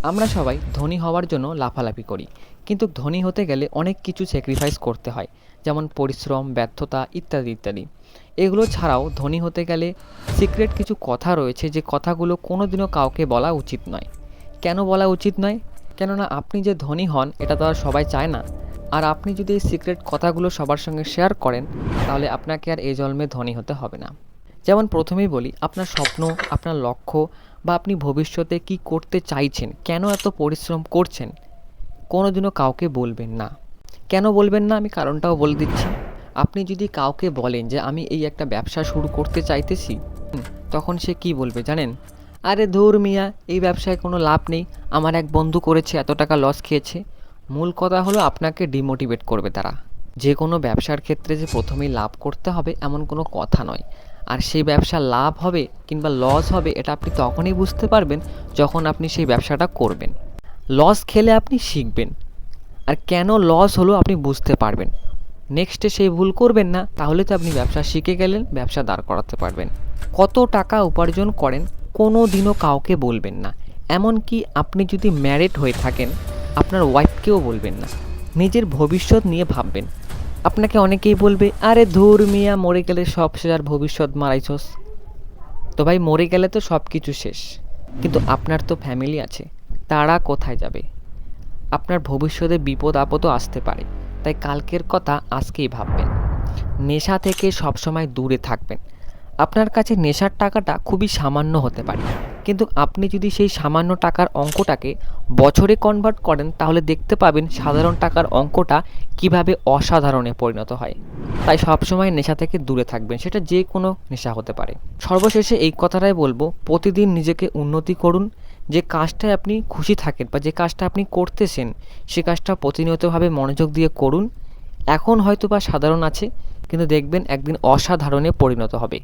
আমরা সবাই ধনী হওয়ার জন্য লাফালাফি করি, কিন্তু ধনী হতে গেলে অনেক কিছু স্যাক্রিফাইস করতে হয়, যেমন পরিশ্রম, ব্যর্থতা ইত্যাদি ইত্যাদি। এগুলো ছাড়াও ধনী হতে গেলে সিক্রেট কিছু কথা রয়েছে, যে কথাগুলো কোনোদিনও কাউকে বলা উচিত নয়। কেন বলা উচিত নয়? কেননা আপনি যে ধনী হন এটা তো আর সবাই চায় না। আর আপনি যদি এই সিক্রেট কথাগুলো সবার সঙ্গে শেয়ার করেন, তাহলে আপনাকে আর এই জন্মে ধনী হতে হবে না। যেমন প্রথমেই বলি, আপনার স্বপ্ন, আপনার লক্ষ্য বা আপনি ভবিষ্যতে কি করতে চাইছেন, কেন এত পরিশ্রম করছেন, কোনোদিনও কাউকে বলবেন না। কেন বলবেন না আমি কারণটাও বলে দিচ্ছি। আপনি যদি কাউকে বলেন যে আমি এই একটা ব্যবসা শুরু করতে চাইতেছি, তখন সে কি বলবে জানেন? আরে ধুর মিয়া, এই ব্যবসায় কোনো লাভ নেই, আমার এক বন্ধু করেছে, এত টাকা লস খেয়েছে। মূল কথা হলো আপনাকে ডিমোটিভেট করবে তারা। যে কোনো ব্যবসার ক্ষেত্রে যে প্রথমেই লাভ করতে হবে এমন কোনো কথা নয়। আর সেই ব্যবসা লাভ হবে কিংবা লস হবে এটা আপনি তখনই বুঝতে পারবেন যখন আপনি সেই ব্যবসাটা করবেন। লস খেলে আপনি শিখবেন, আর কেন লস হলো আপনি বুঝতে পারবেন। নেক্সটে সেই ভুল করবেন না, তাহলে তো আপনি ব্যবসা শিখে গেলেন, ব্যবসা দাঁড় করাতে পারবেন। কত টাকা উপার্জন করেন কোনো দিনও কাউকে বলবেন না। এমনকি আপনি যদি ম্যারিড হয়ে থাকেন, আপনার ওয়াইফকেও বলবেন না। নিজের ভবিষ্যৎ নিয়ে ভাববেন। আপনাকে অনেকেই বলবে, আরে ধুর মিয়া, মরে গেলে সব শেষ, আর ভবিষ্যৎ মারাইছস। তো ভাই, মরে গেলে তো সব কিছু শেষ, কিন্তু আপনার তো ফ্যামিলি আছে, তারা কোথায় যাবে? আপনার ভবিষ্যতে বিপদ আপদও আসতে পারে, তাই কালকের কথা আজকেই ভাববেন। নেশা থেকে সবসময় দূরে থাকবেন। আপনার কাছে নেশার টাকাটা খুবই সামান্য হতে পারে, কিন্তু আপনি যদি সেই সামান্য টাকার অঙ্কটাকে বছরে কনভার্ট করেন, তাহলে দেখতে পাবেন সাধারণ টাকার অঙ্কটা কিভাবে অসাধারণে পরিণত হয়। তাই সবসময় নেশা থেকে দূরে থাকবেন, সেটা যে কোনো নেশা হতে পারে। সর্বশেষে এই কথাটাই বলবো, প্রতিদিন নিজেকে উন্নতি করুন। যে কাজটায় আপনি খুশি থাকেন বা যে কাজটা আপনি করতেছেন, সে কাজটা প্রতিনিয়তভাবে মনোযোগ দিয়ে করুন। এখন হয়তো বা সাধারণ আছে, কিন্তু দেখবেন একদিন অসাধারণে পরিণত হবে।